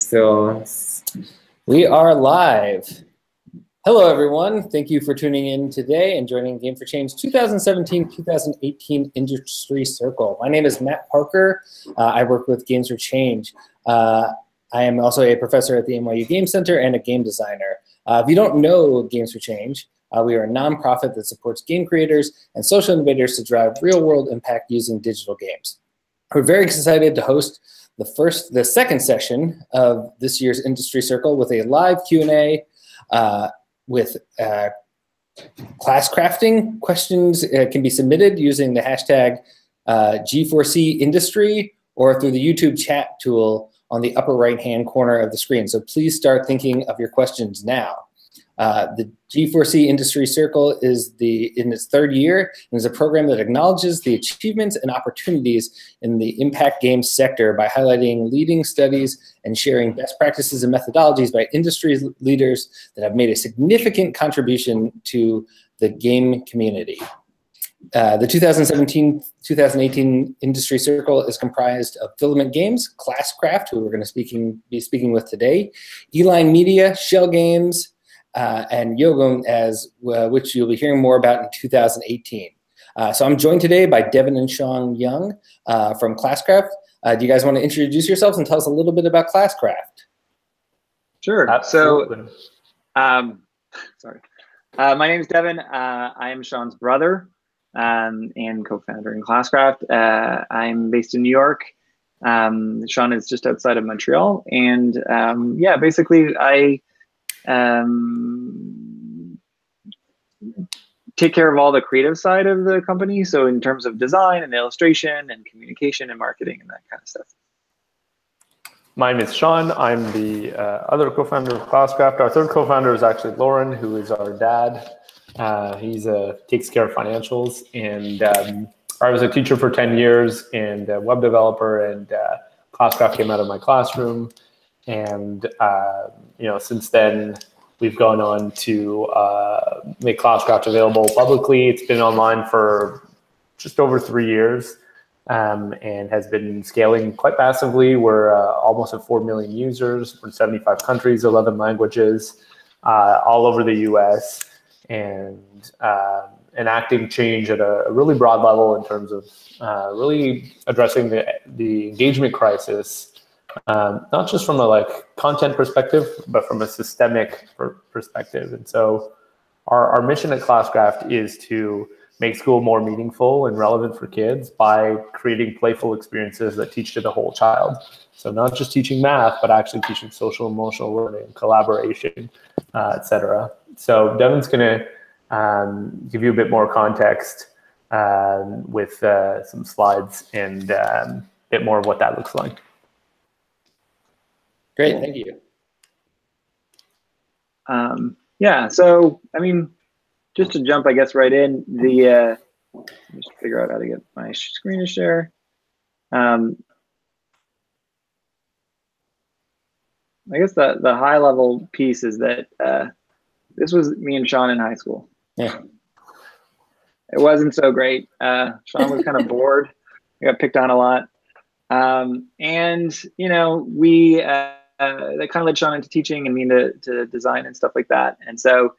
So we are live. Hello, everyone. Thank you for tuning in today and joining Game for Change 2017-2018 Industry Circle. My name is Matt Parker. I work with Games for Change. I am also a professor at the NYU Game Center and a game designer. If you don't know Games for Change, we are a nonprofit that supports game creators and social innovators to drive real-world impact using digital games. We're very excited to host the second session of this year's Industry Circle with a live Q&A with class crafting. Questions can be submitted using the hashtag G4C Industry or through the YouTube chat tool on the upper right-hand corner of the screen. So please start thinking of your questions now. The G4C Industry Circle is in its third year and is a program that acknowledges the achievements and opportunities in the impact games sector by highlighting leading studies and sharing best practices and methodologies by industry leaders that have made a significant contribution to the game community. The 2017-2018 Industry Circle is comprised of Filament Games, Classcraft, who we're going to be speaking with today, Eline Media, Shell Games, and Yogum, which you'll be hearing more about in 2018. So I'm joined today by Devin and Sean Young from Classcraft. Do you guys want to introduce yourselves and tell us a little bit about Classcraft? Sure. Absolutely. So, sorry. My name is Devin. I am Sean's brother and co-founder in Classcraft. I'm based in New York. Sean is just outside of Montreal. And yeah, basically I take care of all the creative side of the company. So in terms of design and illustration and communication and marketing and that kind of stuff. My name is Sean. I'm the other co-founder of Classcraft. Our third co-founder is actually Lauren, who is our dad. He's takes care of financials. And I was a teacher for 10 years and a web developer, and Classcraft came out of my classroom. And since then, we've gone on to make Classcraft available publicly. It's been online for just over 3 years and has been scaling quite massively. We're almost at 4 million users. We're in 75 countries, 11 languages, all over the US, and enacting change at a really broad level in terms of really addressing the engagement crisis. Not just from a content perspective, but from a systemic perspective. And so our mission at Classcraft is to make school more meaningful and relevant for kids by creating playful experiences that teach to the whole child. So not just teaching math, but actually teaching social, emotional learning, collaboration, et cetera. So Devin's going to give you a bit more context with some slides and a bit more of what that looks like. Great, thank you. Yeah, so I mean, just to jump, I guess, right in, just figure out how to get my screen to share. I guess the high level piece is that this was me and Sean in high school. Yeah. It wasn't so great. Sean was kind of bored. We got picked on a lot. And we that kind of led Sean into teaching and me to design and stuff like that. And so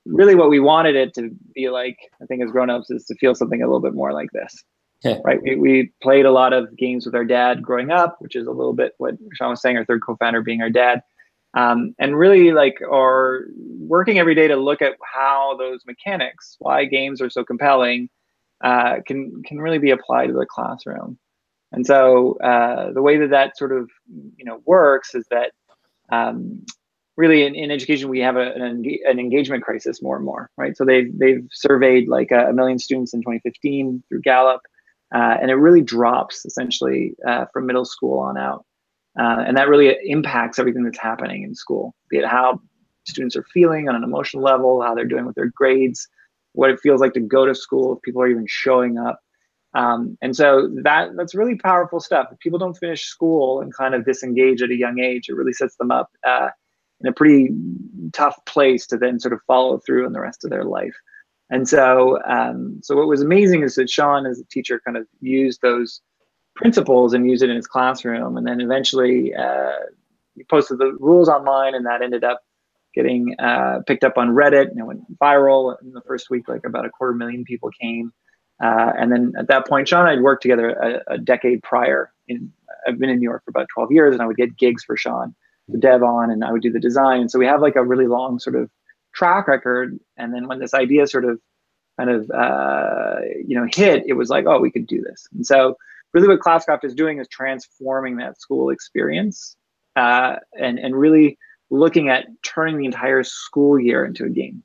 really what we wanted it to be like, I think as grown-ups, is to feel something a little bit more like this. Yeah. Right? We played a lot of games with our dad growing up, which is a little bit what Sean was saying, our third co-founder being our dad. And really are working every day to look at how those mechanics, why games are so compelling, can really be applied to the classroom. And so the way that sort of works is that really in education we have an engagement crisis more and more, right? So they've surveyed like 1 million students in 2015 through Gallup, and it really drops essentially from middle school on out, and that really impacts everything that's happening in school, be it how students are feeling on an emotional level, how they're doing with their grades, what it feels like to go to school, if people are even showing up. And so that's really powerful stuff. If people don't finish school and kind of disengage at a young age, it really sets them up in a pretty tough place to then sort of follow through in the rest of their life. And so so what was amazing is that Sean, as a teacher, kind of used those principles and used it in his classroom, and then eventually posted the rules online, and that ended up getting picked up on Reddit, and it went viral in the first week. Like about 250,000 people came. And then at that point, Sean and I had worked together a decade prior. I've been in New York for about 12 years, and I would get gigs for Sean, the dev on, and I would do the design. And so we have like a really long sort of track record. And then when this idea sort of kind of hit, it was like, oh, we could do this. And so really what Classcraft is doing is transforming that school experience and really looking at turning the entire school year into a game.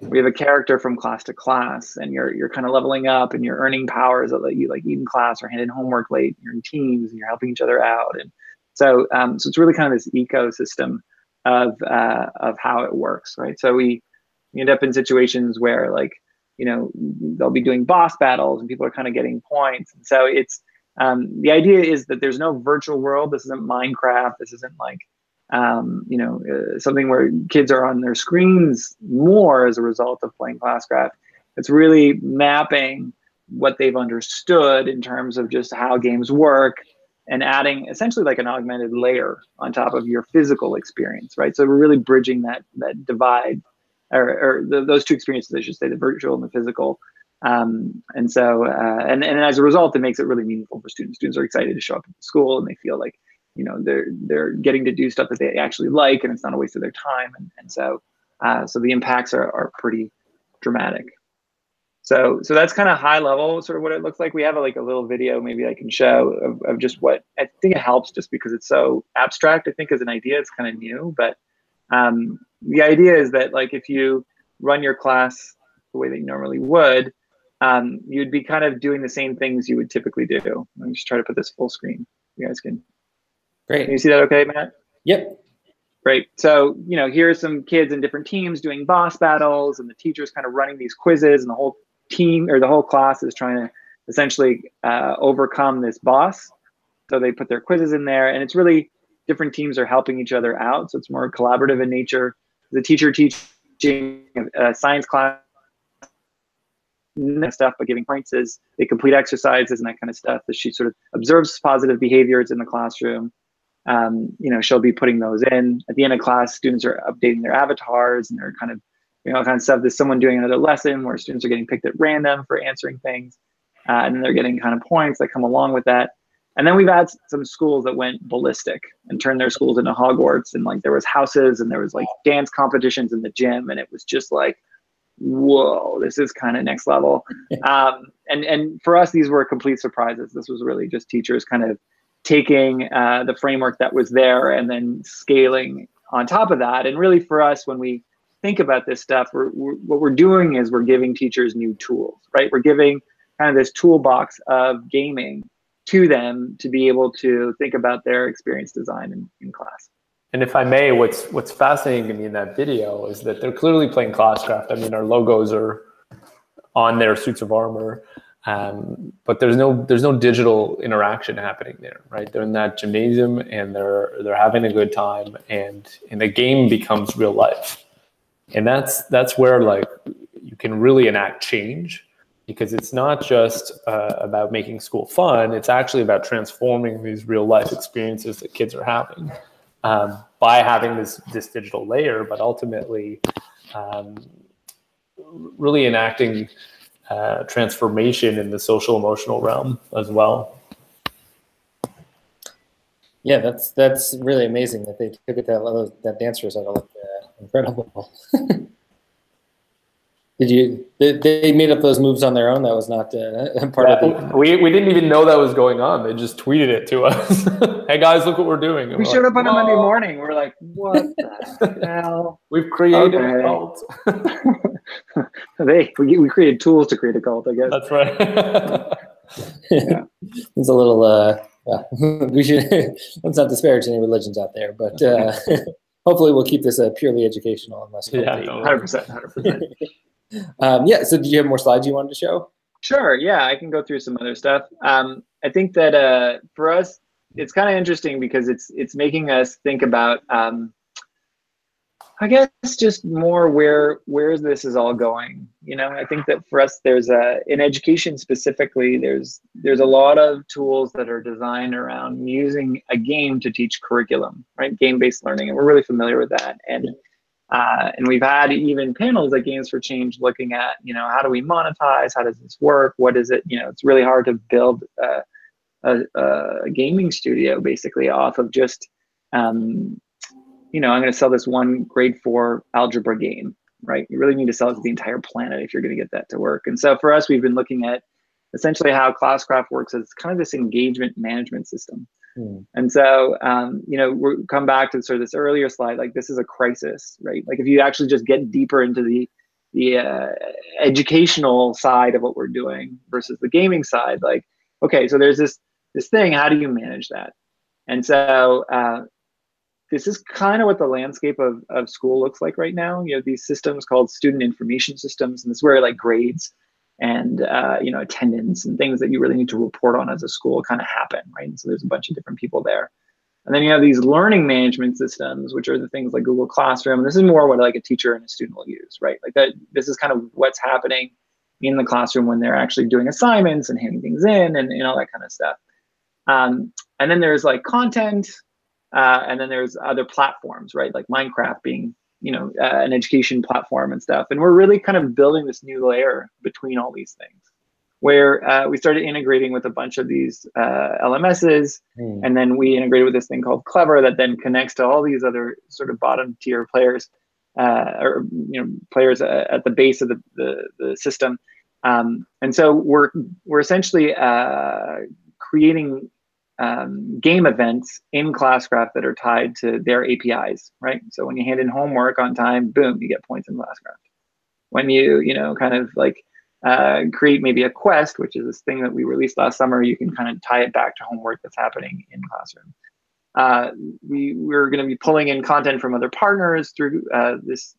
We have a character from class to class, and you're kind of leveling up, and you're earning powers that let you like eat in class or hand in homework late. You're in teams, and you're helping each other out, and so it's really kind of this ecosystem of how it works, right? So we end up in situations where like they'll be doing boss battles, and people are kind of getting points. And so it's the idea is that there's no virtual world. This isn't Minecraft. This isn't like something where kids are on their screens more as a result of playing Classcraft. It's really mapping what they've understood in terms of just how games work and adding essentially like an augmented layer on top of your physical experience, right? So we're really bridging that divide or those two experiences, I should say, the virtual and the physical. And as a result, it makes it really meaningful for students. Students are excited to show up at the school, and they feel like they're getting to do stuff that they actually like, and it's not a waste of their time. And so the impacts are pretty dramatic. So that's kind of high level, sort of what it looks like. We have a little video maybe I can show of just what I think it helps, just because it's so abstract. I think as an idea, it's kind of new, but the idea is that like if you run your class the way that you normally would, you'd be kind of doing the same things you would typically do. Let me just try to put this full screen. You guys can. Great. Can you see that okay, Matt? Yep. Great. So, here's some kids in different teams doing boss battles, and the teacher's kind of running these quizzes, and the whole team or the whole class is trying to essentially overcome this boss. So they put their quizzes in there, and it's really different teams are helping each other out. So it's more collaborative in nature. The teacher teaching a science class stuff, but giving points as they complete exercises and that kind of stuff. As she sort of observes positive behaviors in the classroom, she'll be putting those in. At the end of class, students are updating their avatars, and they're kind of, all kinds of stuff. There's someone doing another lesson where students are getting picked at random for answering things, and then they're getting kind of points that come along with that. And then we've had some schools that went ballistic and turned their schools into Hogwarts, and like there was houses, and there was like dance competitions in the gym, and it was just like, whoa, this is kind of next level. And for us, these were complete surprises. This was really just teachers kind of taking the framework that was there and then scaling on top of that. And really for us, when we think about this stuff, what we're doing is we're giving teachers new tools, right? We're giving kind of this toolbox of gaming to them to be able to think about their experience design in class. And if I may, what's fascinating to me in that video is that they're clearly playing Classcraft. I mean, our logos are on their suits of armor, but there's no digital interaction happening there, right? They're in that gymnasium, and they're having a good time, and the game becomes real life. And that's where like you can really enact change, because it's not just about making school fun. It's actually about transforming these real life experiences that kids are having. By having this digital layer, but ultimately really enacting transformation in the social emotional realm as well. Yeah, that's really amazing that they took it that dance recital looked incredible. They made up those moves on their own? That was not part of the... We didn't even know that was going on. They just tweeted it to us. Hey guys, look what we're doing. And we showed up on a Monday morning. We're like, what the hell? We've created a cult. We created tools to create a cult, I guess. That's right. Yeah. It's a little... we should... let's not disparage any religions out there, but hopefully we'll keep this purely educational. Unless 100%. Yeah, so did you have more slides you wanted to show? Sure, yeah, I can go through some other stuff. I think that for us, it's kind of interesting because it's making us think about I guess just more where this is all going. You know, I think that for us, there's in education specifically, there's a lot of tools that are designed around using a game to teach curriculum, right? Game-based learning, and we're really familiar with that. And we've had even panels like Games for Change looking at, you know, how do we monetize? How does this work? What is it? You know, it's really hard to build a gaming studio basically off of just, you know, I'm going to sell this one grade 4 algebra game, right? You really need to sell it to the entire planet if you're going to get that to work. And so for us, we've been looking at essentially how Classcraft works as kind of this engagement management system. And so, you know, we'll come back to sort of this earlier slide, like this is a crisis, right? Like if you actually just get deeper into the educational side of what we're doing versus the gaming side, like, okay, so there's this thing, how do you manage that? And so this is kind of what the landscape of school looks like right now. You have these systems called student information systems, and this is where like grades and you know, attendance and things that you really need to report on as a school kind of happen, right? And so there's a bunch of different people there. And then you have these learning management systems, which are the things like Google Classroom. And this is more what like a teacher and a student will use, right? Like that, this is kind of what's happening in the classroom when they're actually doing assignments and handing things in and all that kind of stuff. And then there's like content, and then there's other platforms, right? Like Minecraft being, you know, an education platform and stuff. And we're really kind of building this new layer between all these things, where we started integrating with a bunch of these LMSs, and then we integrated with this thing called Clever that then connects to all these other sort of bottom tier players, or you know, players at the base of the system. And so we're essentially creating game events in Classcraft that are tied to their APIs, right? So when you hand in homework on time, boom, you get points in Classcraft. When you know, kind of like create maybe a quest, which is this thing that we released last summer, you can kind of tie it back to homework that's happening in Classroom. We're going to be pulling in content from other partners through this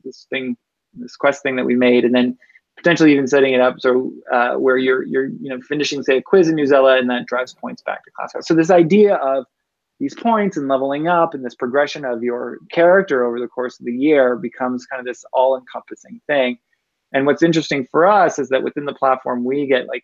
quest thing that we made, and then potentially even setting it up so where you're you know, finishing, say, a quiz in Newsella, and that drives points back to Classcraft. So this idea of these points and leveling up and this progression of your character over the course of the year becomes kind of this all-encompassing thing. And what's interesting for us is that within the platform, we get like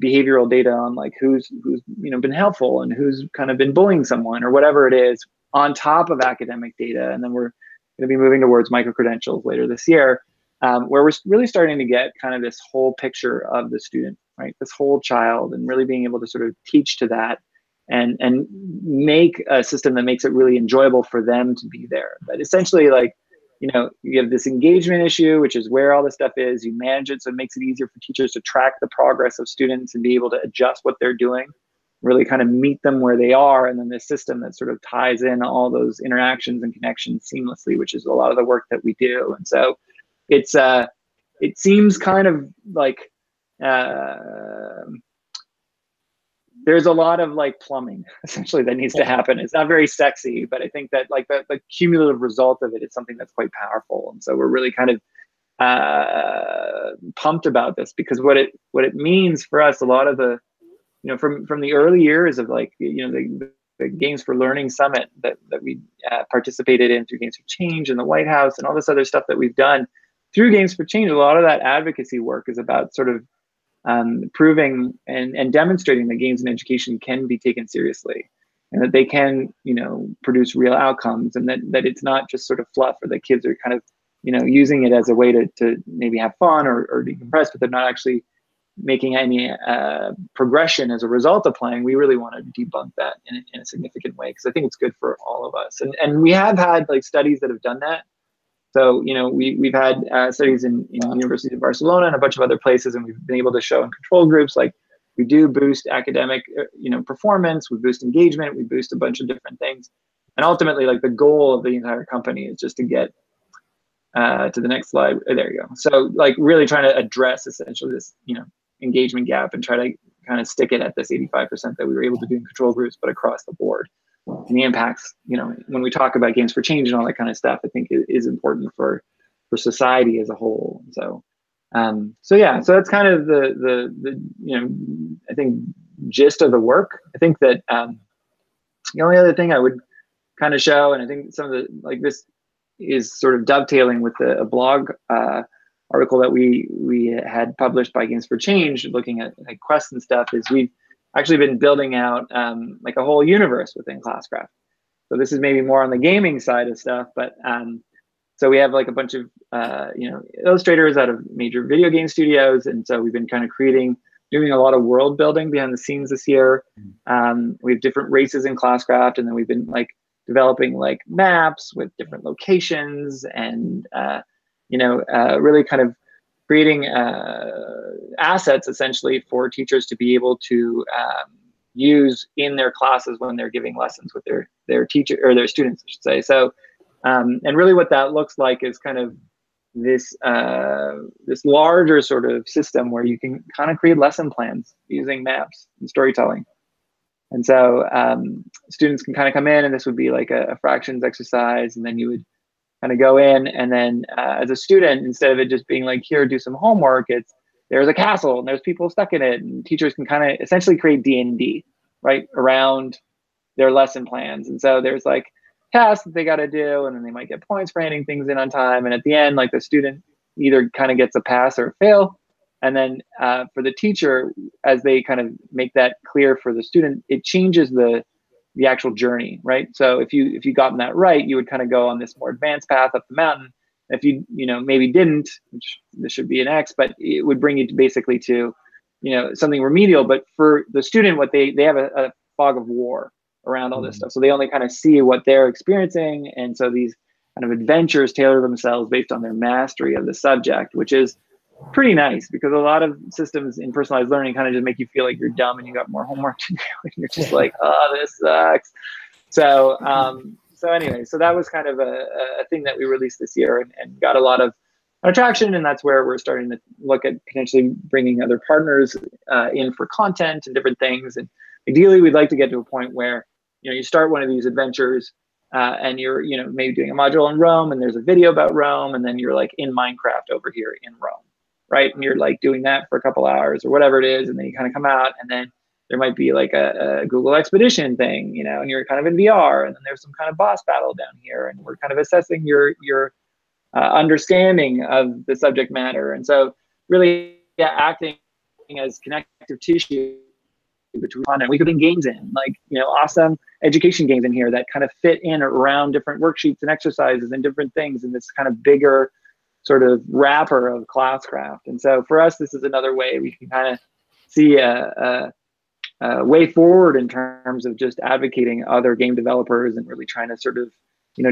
behavioral data on like who's you know, been helpful and who's kind of been bullying someone or whatever it is, on top of academic data. And then we're going to be moving towards micro-credentials later this year, where we're really starting to get kind of this whole picture of the student, right? This whole child, and really being able to sort of teach to that and make a system that makes it really enjoyable for them to be there. But essentially, like, you know, you have this engagement issue, which is where all the stuff is. You manage it, so it makes it easier for teachers to track the progress of students and be able to adjust what they're doing, really kind of meet them where they are. And then this system that sort of ties in all those interactions and connections seamlessly, which is a lot of the work that we do. And so it's it seems kind of like there's a lot of like plumbing essentially that needs to happen. It's not very sexy, but I think that like the cumulative result of it is something that's quite powerful. And so we're really kind of pumped about this, because what it means for us, a lot of the, you know, from the early years of like, you know, the Games for Learning Summit that we participated in through Games for Change and the White House and all this other stuff that we've done through Games for Change, a lot of that advocacy work is about sort of proving and demonstrating that games in education can be taken seriously, and that they can, you know, produce real outcomes, and that it's not just sort of fluff, or that kids are kind of, you know, using it as a way to maybe have fun or decompress, but they're not actually making any progression as a result of playing. We really want to debunk that in a significant way, because I think it's good for all of us. And we have had like studies that have done that. So, you know, we've had studies in University of Barcelona and a bunch of other places, and we've been able to show in control groups, like we do boost academic, you know, performance, we boost engagement, we boost a bunch of different things. And ultimately, like the goal of the entire company is just to get to the next slide. There you go. So like really trying to address essentially this, you know, engagement gap, and try to kind of stick it at this 85% that we were able to do in control groups, but across the board. And the impacts, you know, when we talk about Games for Change and all that kind of stuff, I think it is important for society as a whole. So, so yeah, so that's kind of the you know, I think gist of the work. I think that the only other thing I would kind of show, and I think some of the like this is sort of dovetailing with a blog article that we had published by Games for Change, looking at like quests and stuff. Is we've actually been building out like a whole universe within Classcraft. So this is maybe more on the gaming side of stuff, but so we have like a bunch of illustrators out of major video game studios, and so we've been kind of doing a lot of world building behind the scenes this year. We have different races in Classcraft, and then we've been like developing like maps with different locations, and really kind of creating assets essentially for teachers to be able to use in their classes when they're giving lessons with their teacher or their students, I should say. So, and really what that looks like is kind of this this larger sort of system where you can kind of create lesson plans using maps and storytelling. And so students can kind of come in, and this would be like a fractions exercise, and then you would kind of go in, and then as a student, instead of it just being like, here, do some homework, there's a castle and there's people stuck in it, and teachers can kind of essentially create D&D right around their lesson plans. And so there's like tasks that they got to do, and then they might get points for handing things in on time, and at the end, like the student either kind of gets a pass or a fail. And then for the teacher, as they kind of make that clear for the student, it changes the actual journey, right? So if you gotten that right, you would kind of go on this more advanced path up the mountain. If you maybe didn't, which this should be an X, but it would bring you basically to something remedial. But for the student, what they have a fog of war around all this stuff, so they only kind of see what they're experiencing, and so these kind of adventures tailor themselves based on their mastery of the subject, which is pretty nice, because a lot of systems in personalized learning kind of just make you feel like you're dumb and you got more homework to do, and you're just like, oh, this sucks. So anyway, so that was kind of a thing that we released this year and got a lot of attraction, and that's where we're starting to look at potentially bringing other partners in for content and different things. And ideally, we'd like to get to a point where you start one of these adventures and you're maybe doing a module in Rome, and there's a video about Rome, and then you're like in Minecraft over here in Rome, right? And you're like doing that for a couple hours or whatever it is, and then you kind of come out, and then there might be like a Google Expedition thing, and you're kind of in VR, and then there's some kind of boss battle down here, and we're kind of assessing your understanding of the subject matter. And so really acting as connective tissue between content. We could bring games in, like awesome education games in here that kind of fit in around different worksheets and exercises and different things in this kind of bigger sort of wrapper of Classcraft. And so for us, this is another way we can kind of see a way forward in terms of just advocating other game developers and really trying to sort of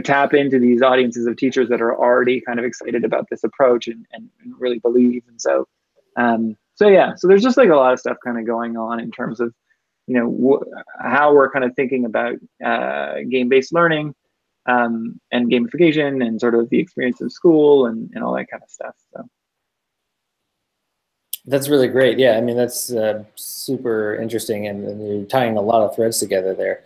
tap into these audiences of teachers that are already kind of excited about this approach and really believe. And so yeah, so there's just like a lot of stuff kind of going on in terms of how we're kind of thinking about game-based learning and gamification and sort of the experience of school and all that kind of stuff. So that's really great. Yeah, I mean, that's super interesting, and you're tying a lot of threads together there.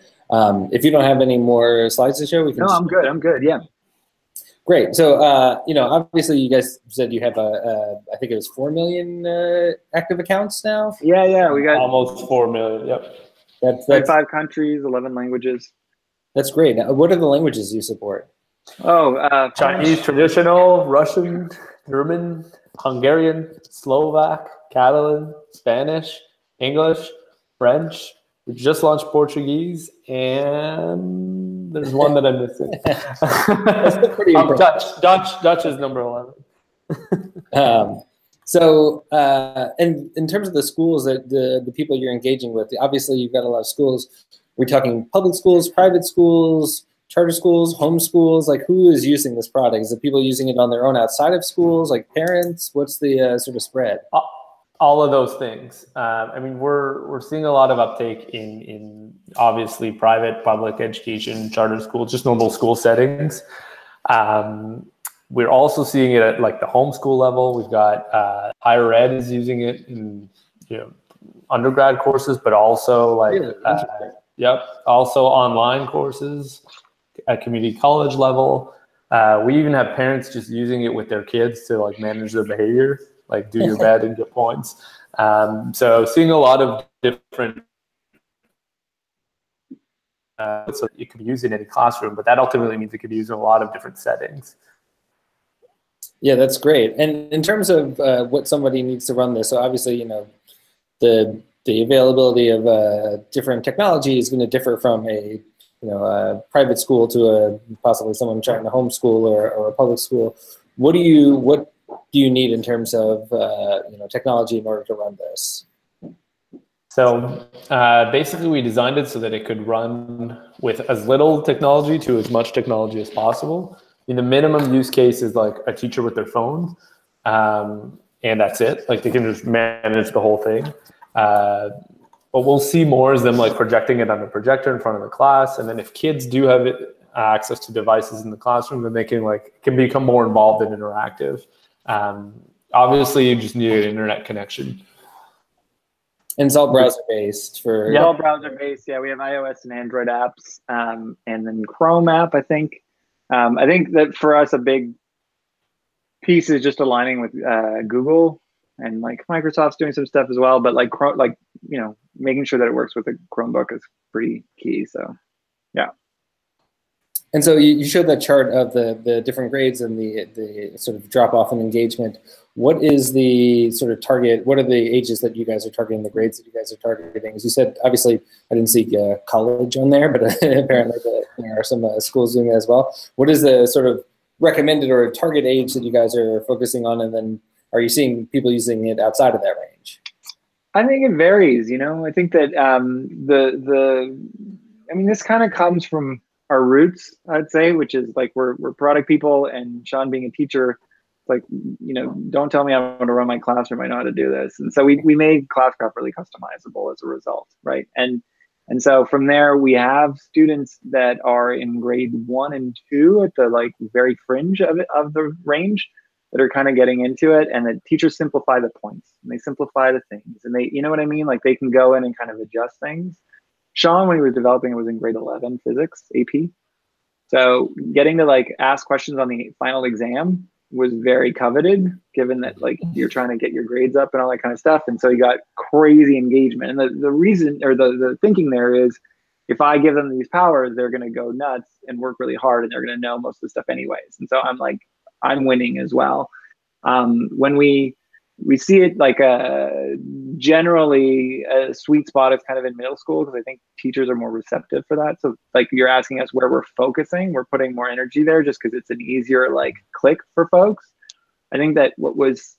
If you don't have any more slides to show, we can. No, I'm good. I'm good. Yeah. Great. So, obviously, you guys said you have I think it was 4 million active accounts now. Yeah, we got almost 4 million. Yep. That's 5 countries, 11 languages. That's great. Now, what are the languages you support? Oh, Chinese traditional, Russian, German, Hungarian, Slovak, Catalan, Spanish, English, French. We just launched Portuguese, and there's one that I'm missing. That's pretty Dutch is number 11. So, and in terms of the schools that the people you're engaging with, obviously you've got a lot of schools. We're talking public schools, private schools, charter schools, home schools. Like, who is using this product? Is it people using it on their own outside of schools, like parents? What's the sort of spread? All of those things. I mean, we're seeing a lot of uptake in obviously private, public education, charter schools, just normal school settings. We're also seeing it at like the homeschool level. We've got higher ed is using it in undergrad courses, but also like also online courses at community college level. We even have parents just using it with their kids to like manage their behavior, like do your bed and get points. So seeing a lot of different so it could be used in any classroom, but that ultimately means it could be used in a lot of different settings. Yeah, that's great. And in terms of what somebody needs to run this, so obviously, you know, the availability of different technology is going to differ from a a private school to a possibly someone trying to homeschool or a public school. What do you need in terms of technology in order to run this? So basically, we designed it so that it could run with as little technology to as much technology as possible. The minimum use case is like a teacher with their phone, and that's it. Like they can just manage the whole thing. What we'll see more is them like projecting it on a projector in front of the class, and then if kids do have access to devices in the classroom, then they can become more involved and interactive. Obviously, you just need an internet connection. And it's all browser-based for... Yeah, all browser-based. Yeah, we have iOS and Android apps, and then Chrome app, I think. I think that for us, a big piece is just aligning with Google, and like Microsoft's doing some stuff as well. But like making sure that it works with a Chromebook is pretty key. So, yeah. And so you showed that chart of the different grades and the sort of drop off in engagement. What is the sort of target? What are the ages that you guys are targeting, the grades that you guys are targeting? As you said, obviously, I didn't see college on there, but apparently there are some schools doing that as well. What is the sort of recommended or target age that you guys are focusing on? And then are you seeing people using it outside of that range? I think it varies. I think that this kind of comes from our roots, I'd say, which is like we're product people, and Sean being a teacher, like, don't tell me I'm going to run my classroom. I know how to do this. And so we made Classcraft really customizable as a result, right? And so from there, we have students that are in grade 1 and 2 at the like very fringe of the range that are kind of getting into it. And the teachers simplify the points and they simplify the things, and they, you know what I mean? Like they can go in and kind of adjust things. Sean, when he was developing it, was in grade 11 physics AP. So getting to like ask questions on the final exam was very coveted, given that like you're trying to get your grades up and all that kind of stuff. And so you got crazy engagement. And the reason, or the thinking there is, if I give them these powers, they're going to go nuts and work really hard, and they're going to know most of the stuff anyways. And so I'm winning as well. When we see it like generally a sweet spot is kind of in middle school, because I think teachers are more receptive for that. So like you're asking us where we're focusing, we're putting more energy there just because it's an easier like click for folks. I think that what was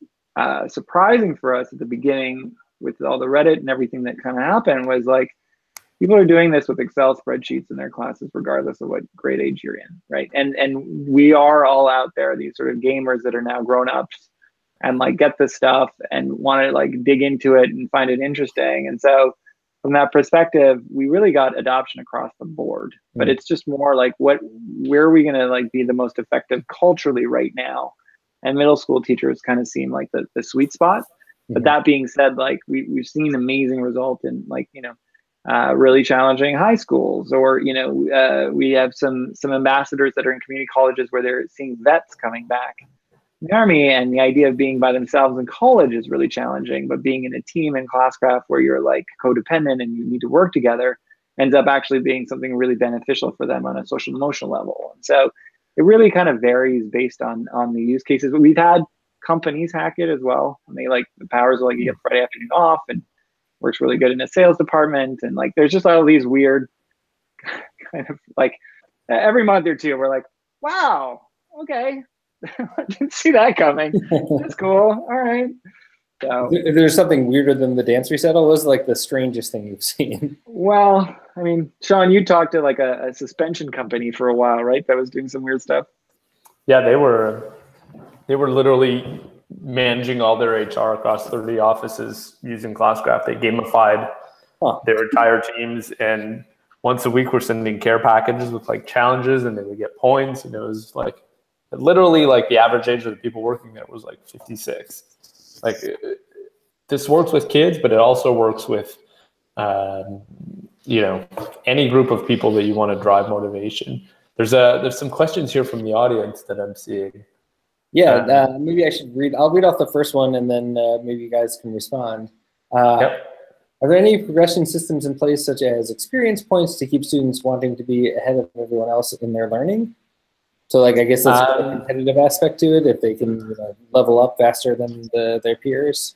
surprising for us at the beginning with all the Reddit and everything that kind of happened was like people are doing this with Excel spreadsheets in their classes, regardless of what grade age you're in, right? And we are all out there, these sort of gamers that are now grown-ups, and like get this stuff and want to like dig into it and find it interesting. And so from that perspective, we really got adoption across the board. But it's just more like where are we going to like be the most effective culturally right now? And middle school teachers kind of seem like the sweet spot. But that being said, like we've seen amazing result in like, really challenging high schools, or, we have some ambassadors that are in community colleges where they're seeing vets coming back in the Army, and the idea of being by themselves in college is really challenging, but being in a team in Classcraft where you're like codependent and you need to work together ends up actually being something really beneficial for them on a social emotional level. And so it really kind of varies based on the use cases. But we've had companies hack it as well, and they like the powers of like you get Friday afternoon off, and works really good in a sales department. And like there's just all these weird kind of like every month or two we're like, wow, okay, I didn't see that coming. That's cool. All right. So if there's something weirder than the dance recital, what was like the strangest thing you've seen? Well, I mean, Sean, you talked to like a suspension company for a while, right? That was doing some weird stuff. Yeah, they were literally managing all their HR across 30 offices using Classcraft. They gamified their entire teams, and once a week we're sending care packages with like challenges, and they would get points. And it was like literally like the average age of the people working there was like 56. Like this works with kids, but it also works with any group of people that you want to drive motivation. There's some questions here from the audience that I'm seeing. Yeah, maybe I should read. I'll read off the first one, and then maybe you guys can respond. Yep. Are there any progression systems in place, such as experience points, to keep students wanting to be ahead of everyone else in their learning? So, like, I guess that's a competitive aspect to it, if they can level up faster than their peers.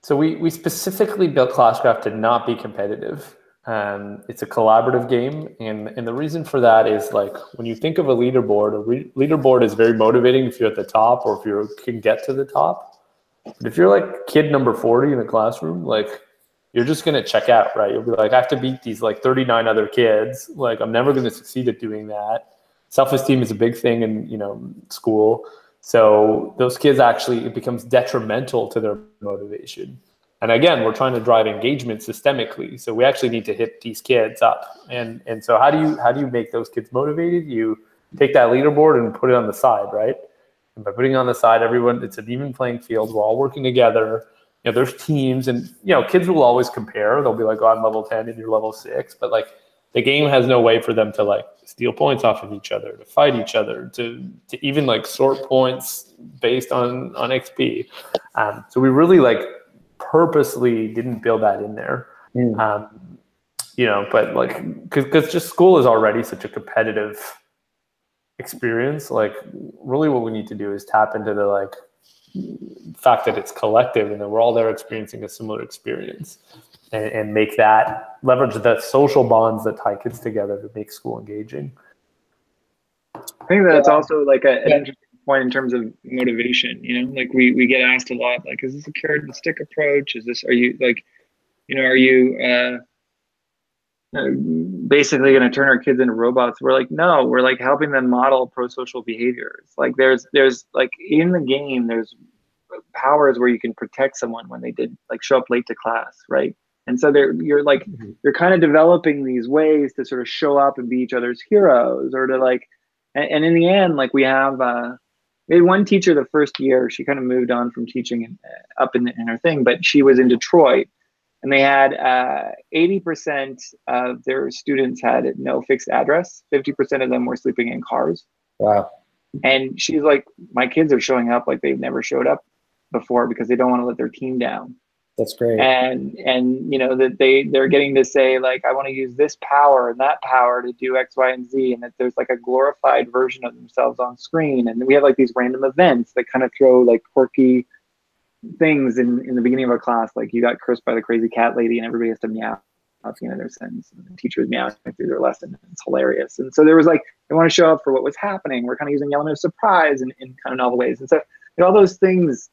So we specifically built Classcraft to not be competitive. It's a collaborative game, and the reason for that is, like, when you think of a leaderboard is very motivating if you're at the top or if you can get to the top. But if you're like kid number 40 in a classroom, like, you're just gonna check out, right? You'll be like, I have to beat these like 39 other kids. Like, I'm never gonna succeed at doing that. Self-esteem is a big thing in school. So those kids actually, it becomes detrimental to their motivation. And again, we're trying to drive engagement systemically. So we actually need to hit these kids up. And so how do you make those kids motivated? You take that leaderboard and put it on the side, right? And by putting it on the side, everyone, it's an even playing field. We're all working together. There's teams, and kids will always compare. They'll be like, oh, I'm level 10 and you're level 6. But like, the game has no way for them to like steal points off of each other, to fight each other, to even like sort points based on XP. So we really like purposely didn't build that in there. But like, because just school is already such a competitive experience. Like, really what we need to do is tap into the like fact that it's collective and that we're all there experiencing a similar experience, and make that, leverage the social bonds that tie kids together to make school engaging. I think that's also like an interesting point in terms of motivation. Like we get asked a lot, like, is this a carrot and stick approach? Are you basically going to turn our kids into robots? We're like, no, we're like helping them model pro-social behaviors. Like there's like in the game, there's powers where you can protect someone when they did like show up late to class, right? And so you're kind of developing these ways to sort of show up and be each other's heroes, or to like, and in the end, like we had one teacher the first year, she kind of moved on from teaching up in her thing, but she was in Detroit, and they had 80% of their students had no fixed address. 50% of them were sleeping in cars. Wow. And she's like, my kids are showing up like they've never showed up before because they don't want to let their team down. That's great. And that they're getting to say, like, I want to use this power and that power to do X, Y, and Z, and that there's like a glorified version of themselves on screen. And we have like these random events that kind of throw like quirky things in the beginning of a class, like you got cursed by the crazy cat lady and everybody has to meow at the end of their sentence, and the teacher is meowing through their lesson. It's hilarious. And so there was like, they want to show up for what was happening. We're kind of using the element of surprise in kind of novel ways. And so all those things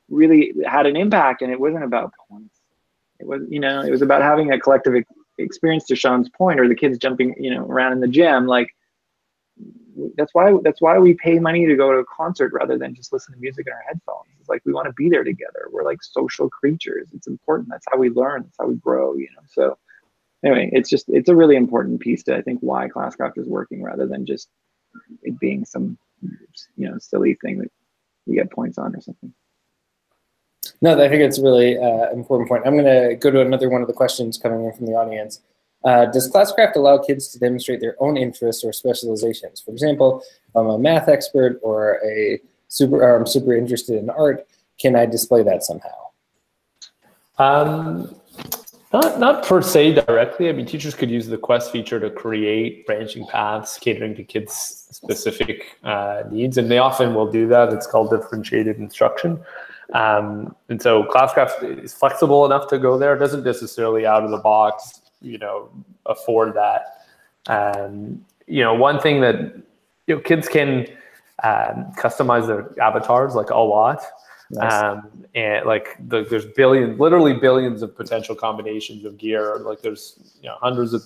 really had an impact, and it wasn't about points. It was, it was about having a collective experience, to Sean's point, or the kids jumping, around in the gym. Like, that's why we pay money to go to a concert rather than just listen to music in our headphones. It's like, we want to be there together. We're like social creatures. It's important. That's how we learn. That's how we grow, So anyway, it's a really important piece to, I think, why Classcraft is working, rather than just it being some, silly thing that you get points on or something. No, I think it's a really important point. I'm going to go to another one of the questions coming in from the audience. Does Classcraft allow kids to demonstrate their own interests or specializations? For example, if I'm a math expert or I'm super interested in art, can I display that somehow? Not per se directly. I mean, teachers could use the quest feature to create branching paths catering to kids' specific needs, and they often will do that. It's called differentiated instruction. And so Classcraft is flexible enough to go there. It doesn't necessarily out of the box, afford that. One thing that kids can customize their avatars like a lot. Nice. And like there's literally billions of potential combinations of gear. Like there's hundreds of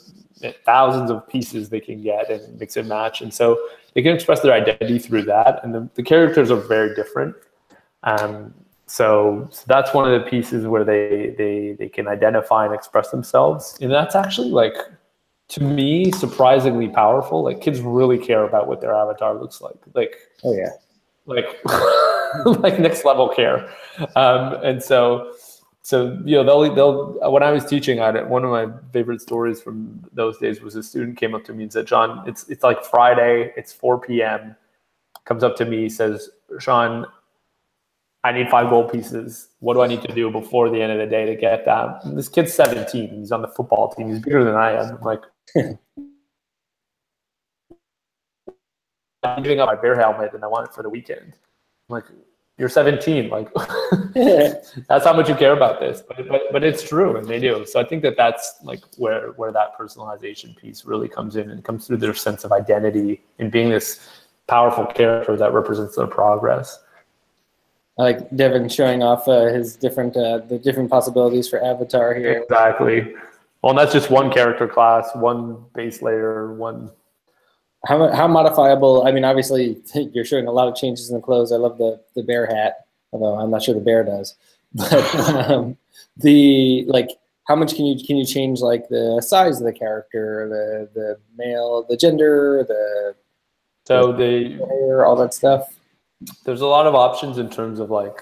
thousands of pieces they can get and mix and match. And so they can express their identity through that. And the characters are very different. So that's one of the pieces where they can identify and express themselves. And that's actually, like, to me, surprisingly powerful. Like, kids really care about what their avatar looks like. Like, oh yeah, like like next level care. And so they'll when I was teaching on it, one of my favorite stories from those days was a student came up to me and said, John, it's like Friday, it's 4 p.m. comes up to me, says, Sean, I need 5 gold pieces. What do I need to do before the end of the day to get that? And this kid's 17. He's on the football team. He's bigger than I am. I'm like, I'm giving up my bear helmet and I want it for the weekend. I'm like, you're 17. Like, that's how much you care about this. But it's true, and they do. So I think that that's like where that personalization piece really comes in, and comes through their sense of identity and being this powerful character that represents their progress. I like Devin showing off his different the different possibilities for avatar here. Exactly. Well, and that's just one character class, one base layer, one. How modifiable? I mean, obviously, you're showing a lot of changes in the clothes. I love the bear hat, although I'm not sure the bear does. But how much can you change like the size of the character, the male, the gender, the hair, all that stuff? There's a lot of options in terms of like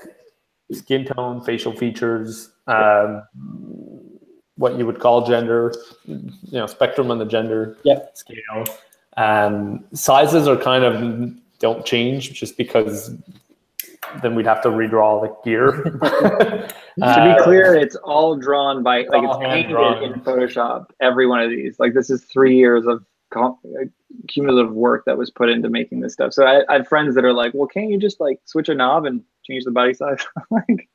skin tone, facial features, what you would call gender, spectrum on the gender scale. Sizes are kind of don't change just because then we'd have to redraw the gear. To be clear, it's all drawn by it's painted in Photoshop. Every one of these, like this is 3 years of cumulative work that was put into making this stuff. So I have friends that are like, well, can't you just like switch a knob and change the body size? Like,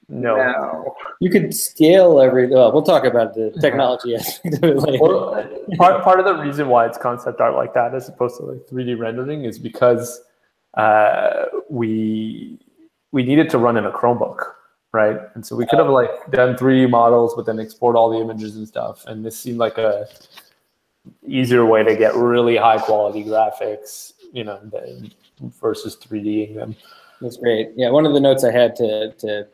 no. You could scale everything. Well, we'll talk about the technology aspect of it later. Well, part of the reason why it's concept art like that as opposed to like 3D rendering is because we needed to run in a Chromebook, right? And so we could have like done 3D models, but then export all the images and stuff. And this seemed like a easier way to get really high quality graphics, versus 3Ding them. That's great. Yeah, one of the notes I had to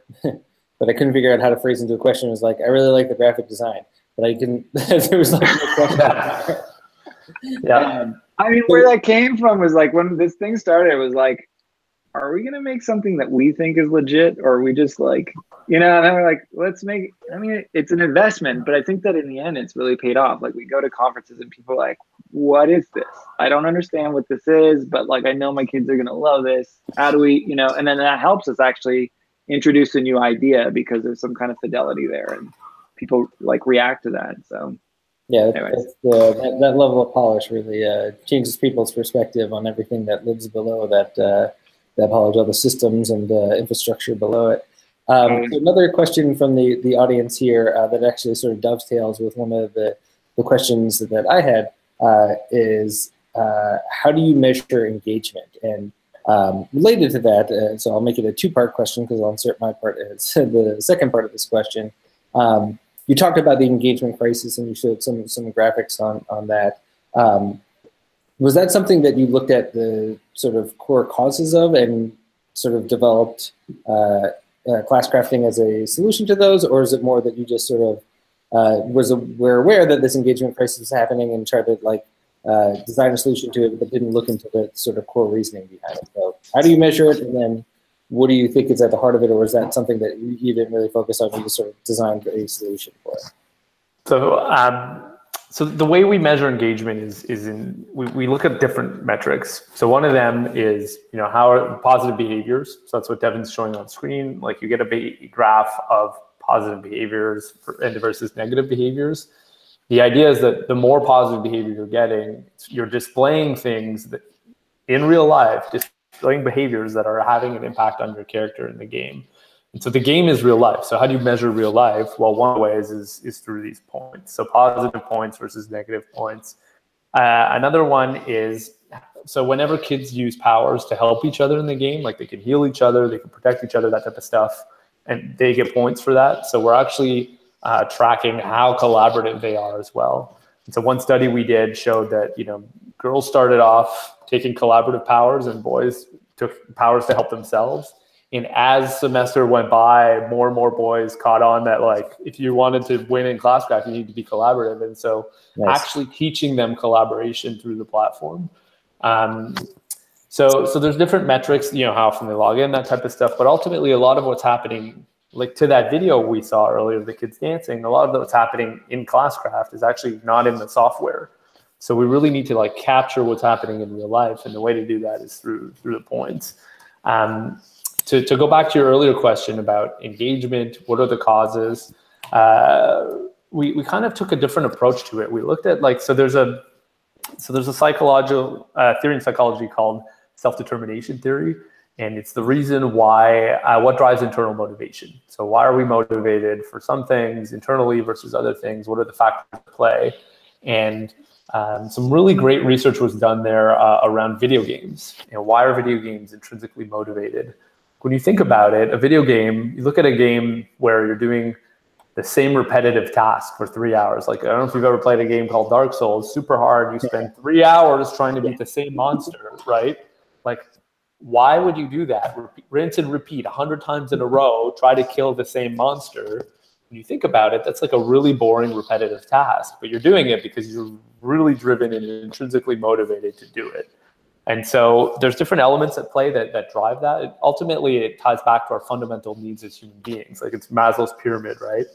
but I couldn't figure out how to phrase into a question was like, I really like the graphic design, but I didn't. There was like no question. Yeah. I mean, where that came from was like when this thing started, it was like, are we gonna make something that we think is legit, or are we just like, and then we're like, let's make. I mean, it's an investment, but I think that in the end, it's really paid off. Like we go to conferences and people are like, what is this? I don't understand what this is, but like I know my kids are gonna love this. How do we, And then that helps us actually introduce a new idea because there's some kind of fidelity there, and people like react to that. So. Yeah, that level of polish really changes people's perspective on everything that lives below that polish, all the systems and infrastructure below it. So another question from the audience here that actually sort of dovetails with one of the questions that I had is how do you measure engagement? And related to that, so I'll make it a two-part question because I'll insert my part as the second part of this question. You talked about the engagement crisis and you showed some graphics on that. Was that something that you looked at the sort of core causes of and sort of developed class crafting as a solution to those, or is it more that you just sort of were aware that this engagement crisis was happening and tried to like design a solution to it, but didn't look into the sort of core reasoning behind it? So how do you measure it, and then what do you think is at the heart of it, or is that something that you didn't really focus on? You just sort of designed a solution for it. So the way we measure engagement is we look at different metrics. So one of them is how are positive behaviors. So that's what Devin's showing on screen. Like you get a graph of positive behaviors versus negative behaviors. The idea is that the more positive behavior you're getting, you're displaying things that in real life, displaying behaviors that are having an impact on your character in the game. And so the game is real life. So how do you measure real life? Well, one of the ways is through these points. So positive points versus negative points. Another one is, so whenever kids use powers to help each other in the game, like they can heal each other, they can protect each other, that type of stuff, and they get points for that. So we're actually tracking how collaborative they are as well. And so one study we did showed that, girls started off taking collaborative powers and boys took powers to help themselves. And as semester went by, more and more boys caught on that, like, if you wanted to win in Classcraft, you need to be collaborative. And so actually teaching them collaboration through the platform. So there's different metrics, how often they log in, that type of stuff. But ultimately, a lot of what's happening, like to that video we saw earlier of the kids dancing, a lot of what's happening in Classcraft is actually not in the software. So we really need to capture what's happening in real life. And the way to do that is through the points. to go back to your earlier question about engagement, what are the causes? We kind of took a different approach to it. We looked at there's a psychological theory in psychology called self-determination theory, and it's the reason why what drives internal motivation. So why are we motivated for some things internally versus other things? What are the factors at play? And some really great research was done there around video games. Why are video games intrinsically motivated? When you think about it, a video game, you look at a game where you're doing the same repetitive task for 3 hours. Like, I don't know if you've ever played a game called Dark Souls, super hard. You spend 3 hours trying to beat the same monster, right? Like, why would you do that? Rinse and repeat 100 times in a row, try to kill the same monster. When you think about it, that's like a really boring, repetitive task, but you're doing it because you're really driven and intrinsically motivated to do it. And so there's different elements at play that drive that. Ultimately, it ties back to our fundamental needs as human beings. Like, it's Maslow's pyramid, right?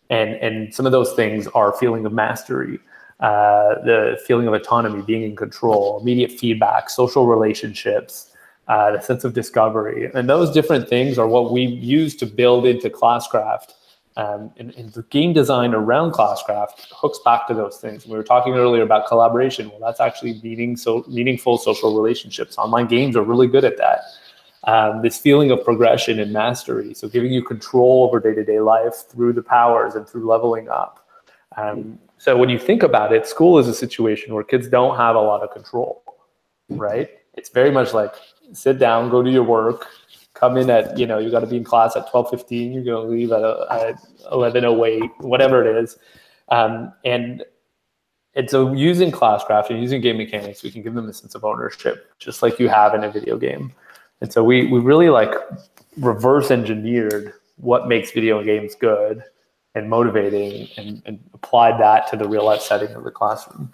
And some of those things are feeling of mastery, the feeling of autonomy, being in control, immediate feedback, social relationships, the sense of discovery. And those different things are what we use to build into Classcraft. And the game design around Classcraft hooks back to those things. We were talking earlier about collaboration. Well, that's actually meaningful social relationships. Online games are really good at that. This feeling of progression and mastery, so giving you control over day-to-day life through the powers and through leveling up. So when you think about it, school is a situation where kids don't have a lot of control, right? It's very much like, sit down, go do your work, come in at, you got to be in class at 12:15, you're going to leave at 11:08, whatever it is. And so using Classcraft and using game mechanics, we can give them a sense of ownership, just like you have in a video game. And so we really reverse engineered what makes video games good and motivating and applied that to the real life setting of the classroom.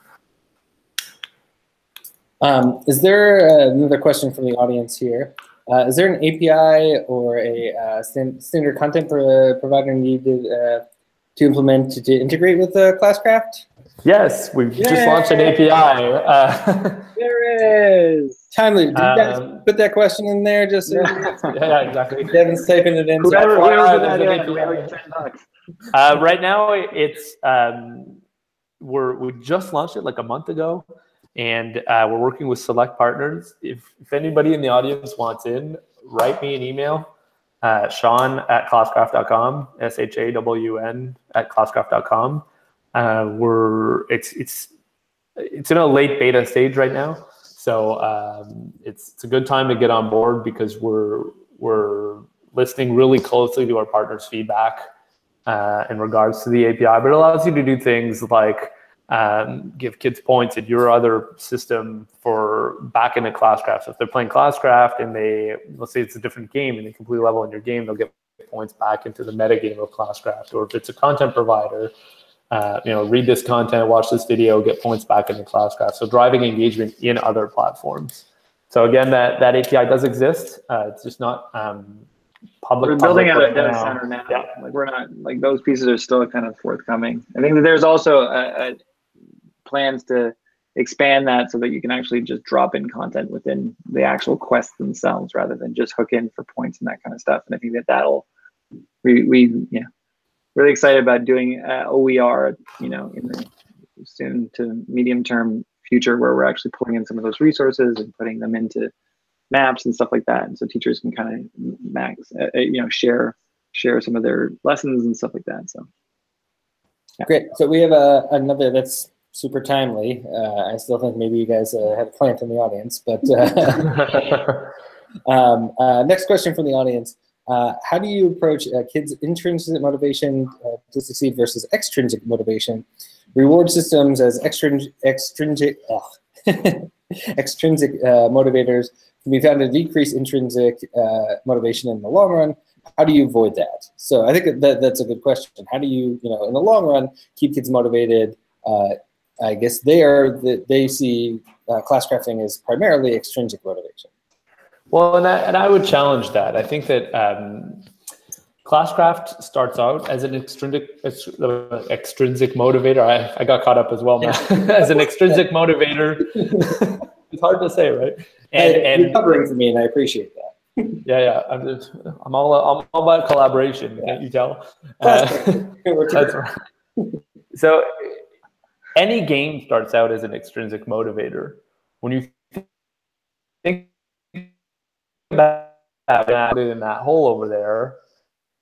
Is there another question from the audience here? Is there an API or a standard content provider needed to implement to integrate with Classcraft? Yes, we've just launched an API. There is. Timely. Did you guys put that question in there? Just so yeah, exactly. Devin's typing it in. Whoever that is. Right now, it's we just launched it like a month ago, and we're working with select partners. If anybody in the audience wants in, write me an email. Sean@classcraft.com, SHAWN@classcraft.com. It's in a late beta stage right now, so it's a good time to get on board because we're listening really closely to our partners' feedback in regards to the API. But it allows you to do things like give kids points in your other system for back into Classcraft. So if they're playing Classcraft and let's say it's a different game and they complete a level in your game, they'll get points back into the metagame of Classcraft. Or if it's a content provider, read this content, watch this video, get points back into Classcraft. So driving engagement in other platforms. So again, that API does exist. It's just not public. We're building out a dev center now. Yeah. We're not those pieces are still kind of forthcoming. I think that there's also plans to expand that so that you can actually just drop in content within the actual quests themselves rather than just hook in for points and that kind of stuff. And I think that'll really excited about doing OER, in the soon to medium term future where we're actually pulling in some of those resources and putting them into maps and stuff like that. And so teachers can kind of share some of their lessons and stuff like that. So yeah. Great. So we have another that's super timely. I still think maybe you guys have a plant in the audience, but next question from the audience. How do you approach kids' intrinsic motivation to succeed versus extrinsic motivation? Reward systems as extrinsic motivators can be found to decrease intrinsic motivation in the long run. How do you avoid that? So I think that's a good question. How do you, in the long run, keep kids motivated? I guess they see class crafting as primarily extrinsic motivation. Well, and I would challenge that. I think that Classcraft starts out as an extrinsic motivator. I got caught up as well, man. As an extrinsic motivator. It's hard to say, right? And you're covering for me, and I appreciate that. Yeah. I'm all about collaboration. Yeah. Can't you tell? That's right. So any game starts out as an extrinsic motivator. When you think about it in that hole over there,